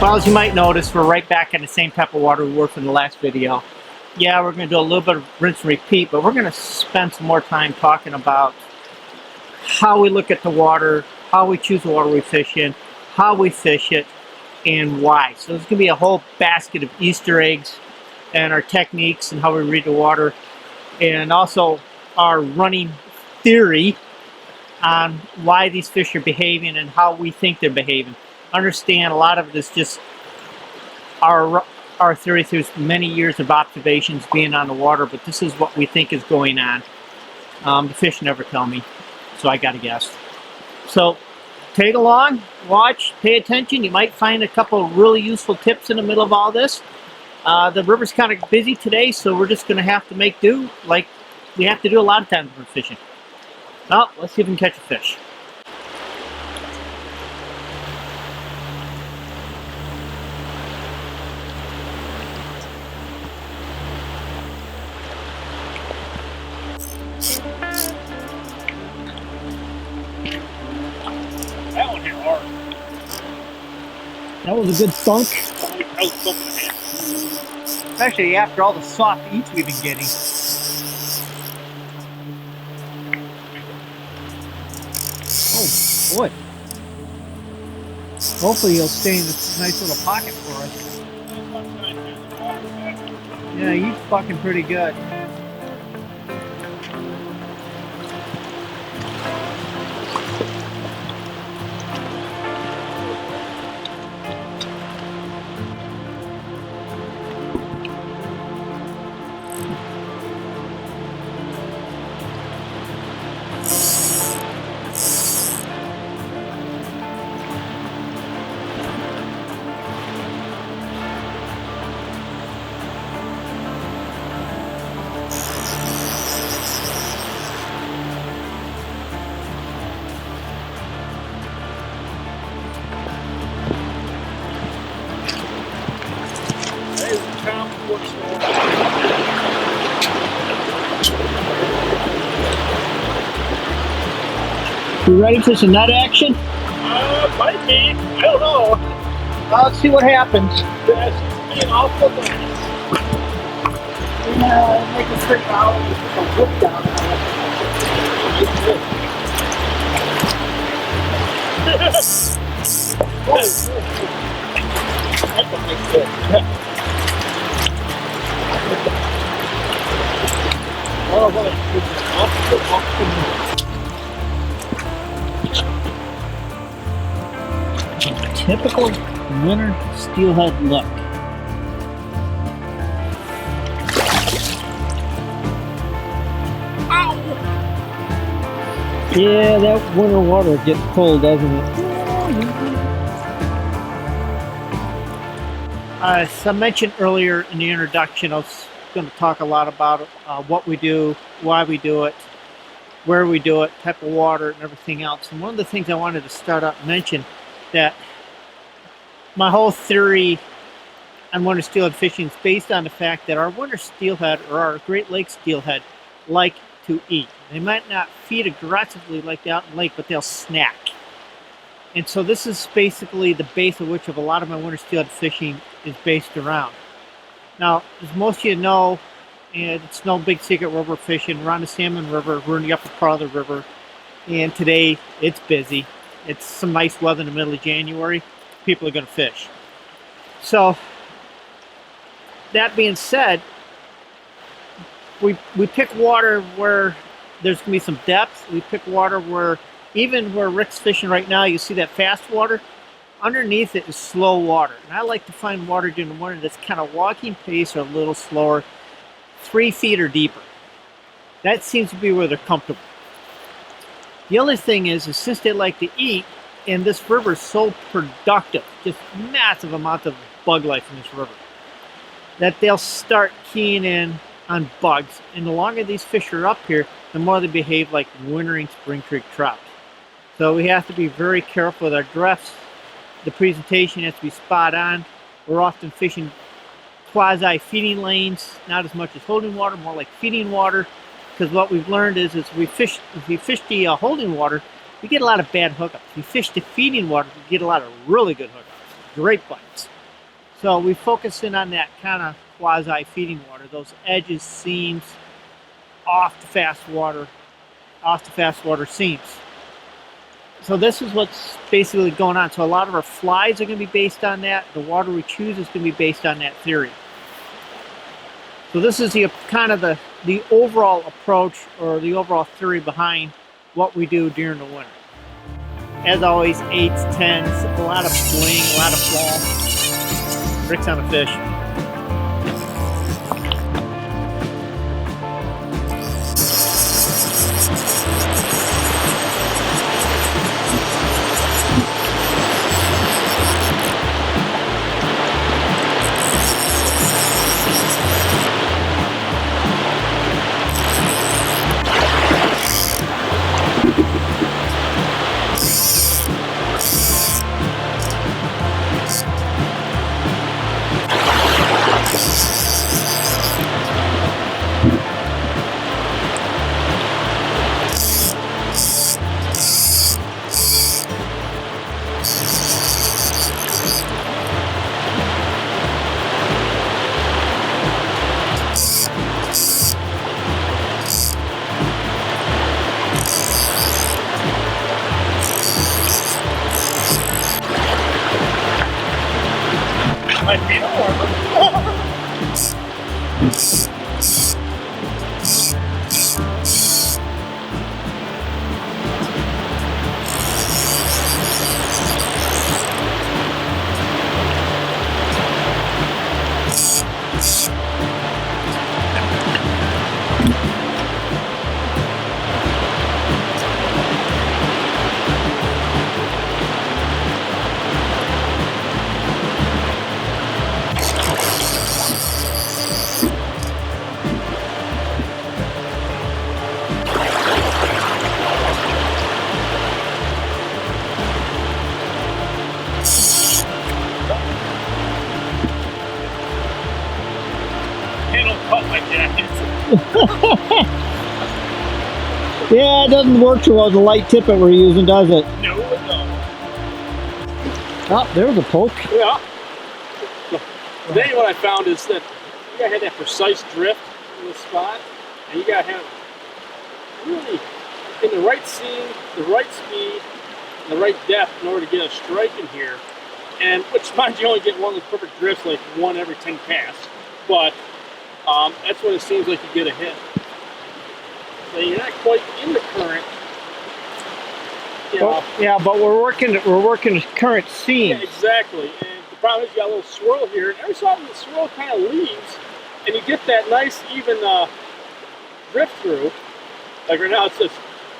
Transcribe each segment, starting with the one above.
Well, as you might notice, we're right back in the same type of water we were from the last video. Yeah, we're going to do a little bit of rinse and repeat, but we're going to spend some more time talking about how we look at the water, how we choose the water we fish in, how we fish it, and why. So there's going to be a whole basket of Easter eggs and our techniques and how we read the water, and also our running theory on why these fish are behaving and how we think they're behaving. Understand a lot of it is just our theory through many years of observations being on the water, but this is what we think is going on. The fish never tell me, so I gotta guess. So take along, watch, pay attention. You might find a couple of really useful tips in the middle of all this. The river's kind of busy today, so we're just gonna have to make do like we have to do a lot of times when we're fishing. Well, let's see if we can catch a fish. That one hit hard. That was a good thunk. That was thumping. Especially after all the soft eats we've been getting. Oh boy. Hopefully he'll stay in this nice little pocket for us. Yeah, he's fucking pretty good. You ready for some nut action? Might be. I don't know. Well, let's see what happens. That's being awful nice. Make a trick out and put a whip down. That's a big fish. Oh, what a typical winter steelhead look. Ow! Yeah, that winter water gets cold, doesn't it? As I mentioned earlier in the introduction, I was going to talk a lot about what we do, why we do it, where we do it, type of water, and everything else. And one of the things I wanted to start out and mention that my whole theory on winter steelhead fishing is based on the fact that our winter steelhead, or our Great Lakes steelhead, like to eat. They might not feed aggressively like they out in the lake, but they'll snack. And so this is basically the base of which of a lot of my winter steelhead fishing is based around. Now, as most of you know, and it's no big secret where we're fishing, we're on the Salmon River, we're in the upper part of the river, and today it's busy. It's some nice weather in the middle of January. People are going to fish. So, that being said, we pick water where there's going to be some depth. We pick water where, even where Rick's fishing right now, you see that fast water? Underneath it is slow water. And I like to find water during the morning that's kind of walking pace or a little slower, 3 feet or deeper. That seems to be where they're comfortable. The other thing is since they like to eat, and this river is so productive, just massive amounts of bug life in this river, that they'll start keying in on bugs. And the longer these fish are up here, the more they behave like wintering spring creek trout. So we have to be very careful with our drifts. The presentation has to be spot on. We're often fishing quasi-feeding lanes, not as much as holding water, more like feeding water. Because what we've learned is if we fish the holding water, we get a lot of bad hookups. If we fish the feeding water, we get a lot of really good hookups. great bites. So we focus in on that kind of quasi feeding water, those edges, seams, off the fast water seams. So this is what's basically going on. So a lot of our flies are going to be based on that. The water we choose is going to be based on that theory. So this is the kind of the overall approach or the overall theory behind what we do during the winter. As always, 8s, 10s, a lot of swing, a lot of fall. Bricks on a fish. Might be warmer. They don't cut like that. Yeah, it doesn't work too well with the light tippet we're using, does it? No, it don't. Oh, there's a poke. Yeah. Then what I found is that you gotta have that precise drift in the spot, and you gotta have really in the right seam, the right speed, and the right depth in order to get a strike in here. And which mind you only get one of the perfect drifts, like 1 every 10 casts, but that's when it seems like you get a hit. So you're not quite in the current. You know. Well, yeah, but we're working the current seam. Yeah, exactly. And the problem is you got a little swirl here, and every so often the swirl kind of leaves, and you get that nice even drift through. Like right now, it's just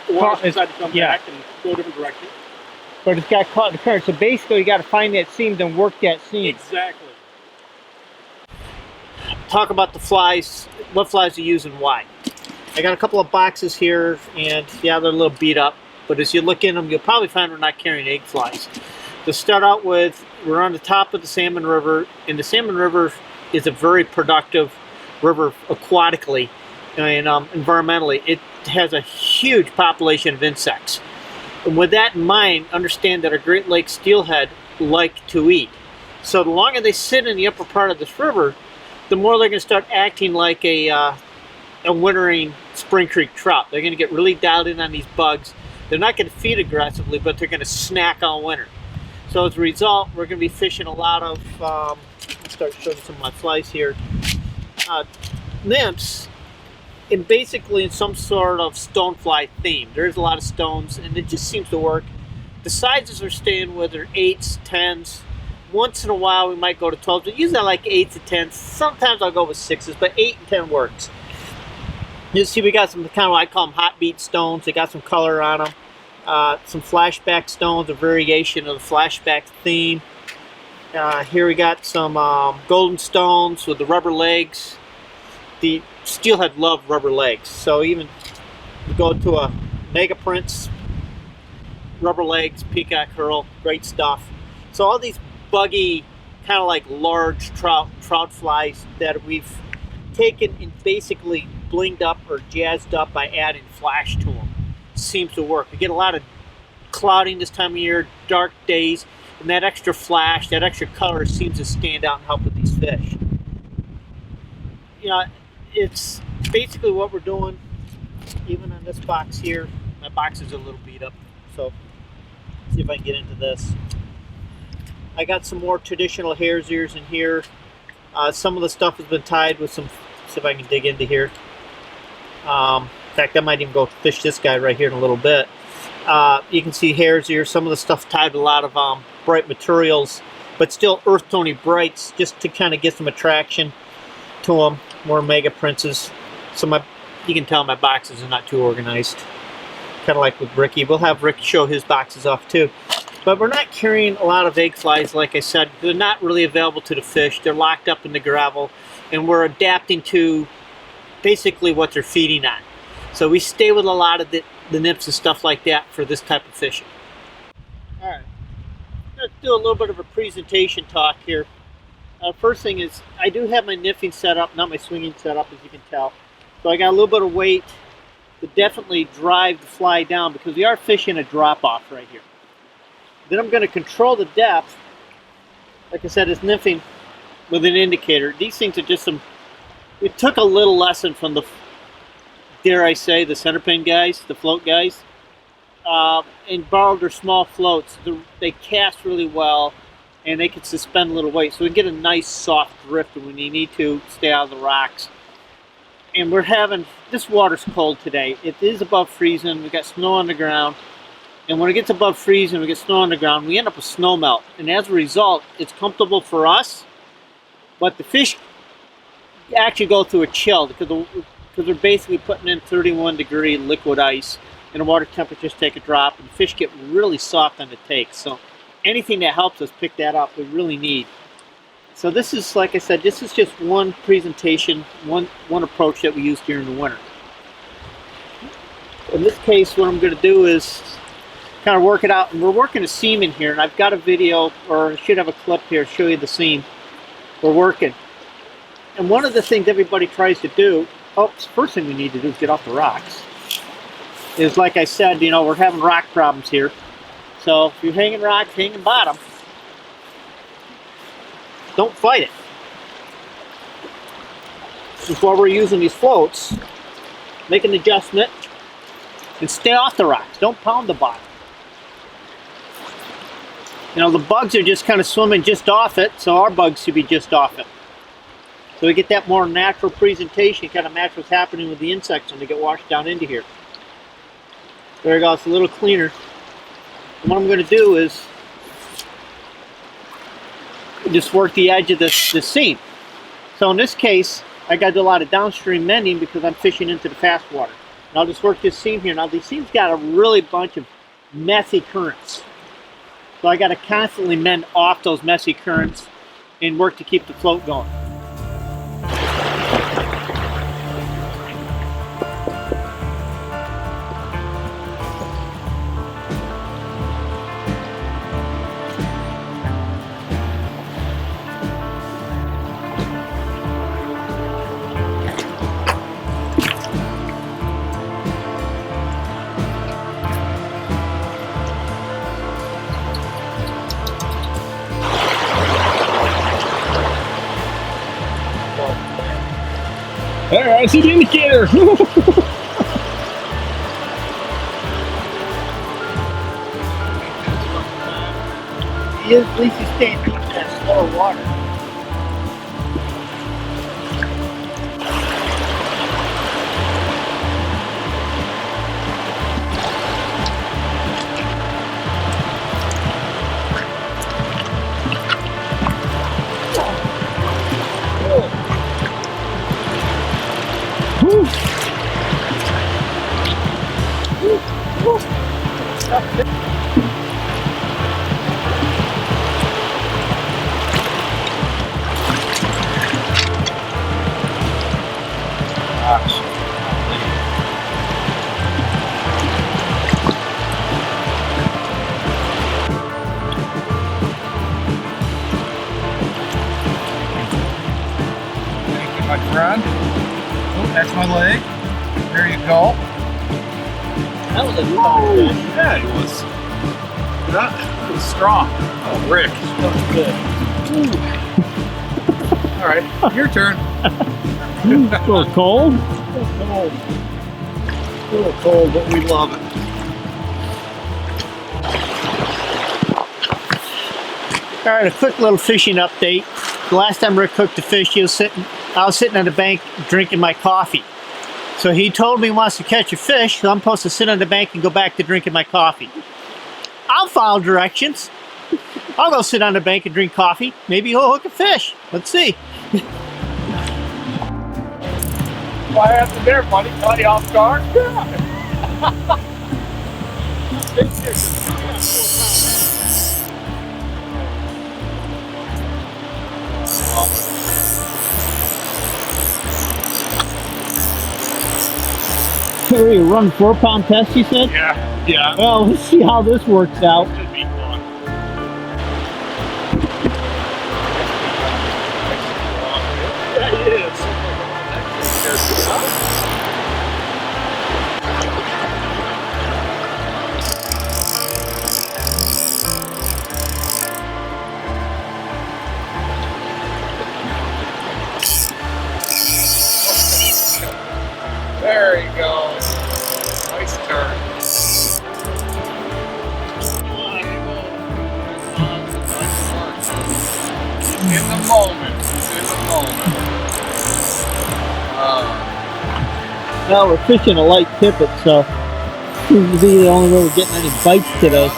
the water decided to come back and go a different direction. But it's got caught in the current. So basically, you got to find that seam, then work that seam. Exactly. Talk about the flies, what flies to use and why. I got a couple of boxes here, and yeah, they're a little beat up. But as you look in them, you'll probably find we're not carrying egg flies. To start out with, we're on the top of the Salmon River, and the Salmon River is a very productive river aquatically and environmentally. It has a huge population of insects. And with that in mind, understand that our Great Lakes steelhead like to eat. So the longer they sit in the upper part of this river, the more they're going to start acting like a wintering Spring Creek trout. They're going to get really dialed in on these bugs. They're not going to feed aggressively, but they're going to snack all winter. So as a result, we're going to be fishing a lot of, I'll start showing some of my flies here, nymphs, and basically in some sort of stonefly theme. There's a lot of stones, and it just seems to work. The sizes are staying with are 8s, 10s. Once in a while, we might go to 12s, but usually I like 8s and 10s. Sometimes I'll go with 6s, but 8 and 10 works. You see, we got some kind of what I call them hot beat stones. They got some color on them. Some flashback stones, a variation of the flashback theme. Here we got some golden stones with the rubber legs. The steelhead love rubber legs, so even we go to a Mega Prince, rubber legs, peacock herl, great stuff. So all these buggy, kind of like large trout flies that we've taken and basically blinged up or jazzed up by adding flash to them seems to work. We get a lot of clouding this time of year, dark days. And that extra flash, that extra color seems to stand out and help with these fish. You know, it's basically what we're doing. Even on this box here, my box is a little beat up, so see if I can get into this. I got some more traditional hare's ears in here. Some of the stuff has been tied with some, see if I can dig into here. In fact, I might even go fish this guy right here in a little bit. You can see hare's ears, some of the stuff tied with a lot of bright materials, but still earth tony brights, just to kind of get some attraction to them. More mega princes. So you can tell my boxes are not too organized. Kind of like with Ricky. We'll have Ricky show his boxes off too. But we're not carrying a lot of egg flies, like I said. They're not really available to the fish. They're locked up in the gravel, and we're adapting to basically what they're feeding on. So we stay with a lot of the nymphs and stuff like that for this type of fishing. All right, let's do a little bit of a presentation talk here. First thing is, I do have my nymphing set up, not my swinging set up, as you can tell. So I got a little bit of weight to definitely drive the fly down, because we are fishing a drop-off right here. Then I'm going to control the depth. Like I said, it's nymphing with an indicator. These things are just some, we took a little lesson from the, dare I say, the center pin guys, the float guys, and borrowed their small floats. They cast really well, and they can suspend a little weight. So we get a nice soft drift when you need to stay out of the rocks. And we're having, this water's cold today. It is above freezing. We got snow on the ground. And when it gets above freezing, we get snow on the ground, we end up with snow melt. And as a result, it's comfortable for us, but the fish actually go through a chill because they're basically putting in 31-degree liquid ice, and the water temperatures take a drop, and the fish get really soft on the take. So anything that helps us pick that up, we really need. So this is, like I said, this is just one presentation, one approach that we use during the winter. In this case, what I'm going to do is kind of work it out, and we're working a seam in here, and I've got a video, or I should have a clip here to show you the seam we're working. And one of the things everybody tries to do, first thing we need to do is get off the rocks, is, like I said, you know, we're having rock problems here. So if you're hanging rocks, hanging bottom, don't fight it. That's why we're using these floats. Make an adjustment and stay off the rocks. Don't pound the bottom. You know, the bugs are just kind of swimming just off it, so our bugs should be just off it. So we get that more natural presentation, kind of match what's happening with the insects when they get washed down into here. There we go, it's a little cleaner. And what I'm going to do is just work the edge of this seam. So in this case, I got to do a lot of downstream mending because I'm fishing into the fast water. And I'll just work this seam here. Now these seams got a really bunch of messy currents. So I got to constantly mend off those messy currents and work to keep the float going. All right, I see the indicator. At least he's staying deep in that slower water. My friend. Oh, that's my leg. There you go. That was a good fish. Yeah, it was. That was strong. Oh, Rick. That was good. All right, your turn. A little cold. A little cold, but we love it. All right, a quick little fishing update. The last time Rick cooked the fish, I was sitting on the bank drinking my coffee. So he told me he wants to catch a fish, so I'm supposed to sit on the bank and go back to drinking my coffee. I'll follow directions. I'll go sit on the bank and drink coffee. Maybe he'll hook a fish. Let's see. What happened there, buddy? Caught you off guard? Here, you run 4-pound test, you said? Yeah. Well, let's see how this works out. Should be fun. Yeah, he is. There he goes. Nice turn. In the moment. Well, we're fishing a light tippet, so seems to be the only way we're getting any bites today.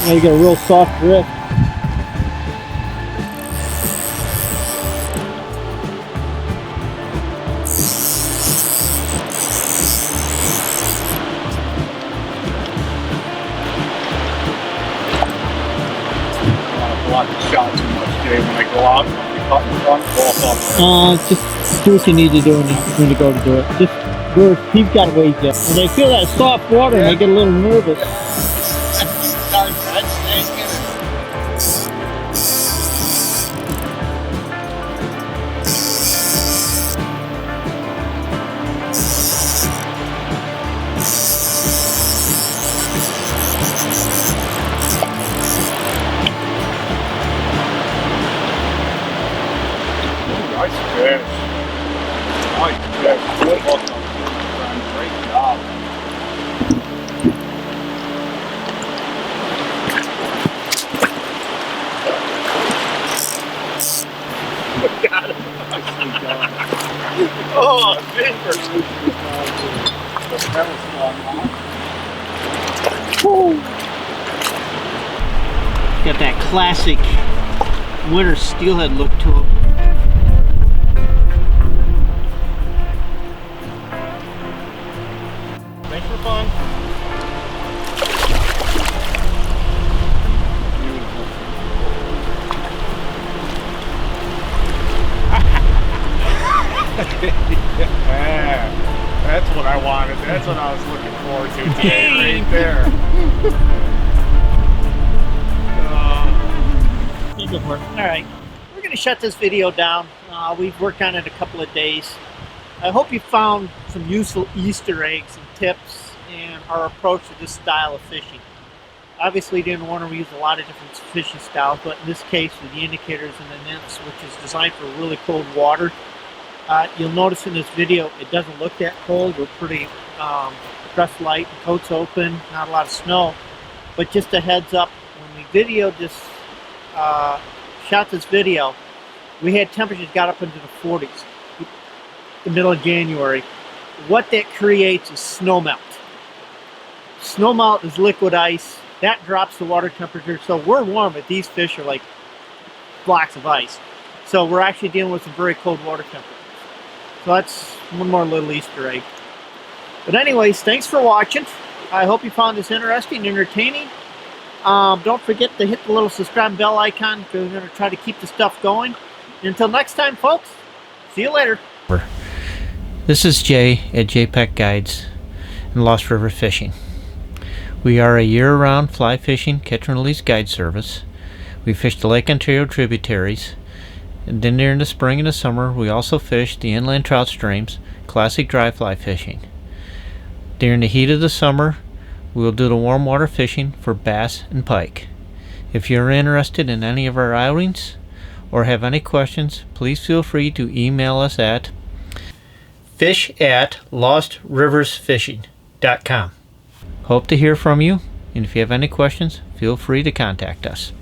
You get a real soft drift. Block the shot too much, Jay. When I go out, when I cut in front, go off. Just do what you need to do when you go to do it. Just he's got ways yet. When they feel that soft water, and they get a little nervous. Nice fish. Good hook on. Great job. Got him. Oh, big pursuit. That was fun, huh? Got that classic winter steelhead look to him. Thanks for fun. Yeah, that's what I wanted. That's what I was looking forward to today, right there. All right, we're going to shut this video down. We've worked on it a couple of days. I hope you found some useful Easter eggs and tips in our approach to this style of fishing. Obviously, didn't want to use a lot of different fishing styles, but in this case, with the indicators and the nymphs, which is designed for really cold water, you'll notice in this video it doesn't look that cold. We're pretty dressed light, the coat's open, not a lot of snow. But just a heads up, when we videoed this, shot this video, we had temperatures got up into the 40s, the middle of January. What that creates is snow melt. Snow melt is liquid ice. That drops the water temperature. So we're warm, but these fish are like blocks of ice. So we're actually dealing with some very cold water temperatures. So that's one more little Easter egg. But anyways, thanks for watching. I hope you found this interesting and entertaining. Don't forget to hit the little subscribe bell icon because we're going to try to keep the stuff going. And until next time, folks, see you later. This is Jay at JPEG Guides and Lost River Fishing. We are a year-round fly fishing catch and release guide service. We fish the Lake Ontario tributaries, and then during the spring and the summer we also fish the inland trout streams, classic dry fly fishing. During the heat of the summer we'll do the warm water fishing for bass and pike. If you're interested in any of our outings or have any questions, please feel free to email us at fish@lostriversfishing.com. Hope to hear from you, and if you have any questions, feel free to contact us.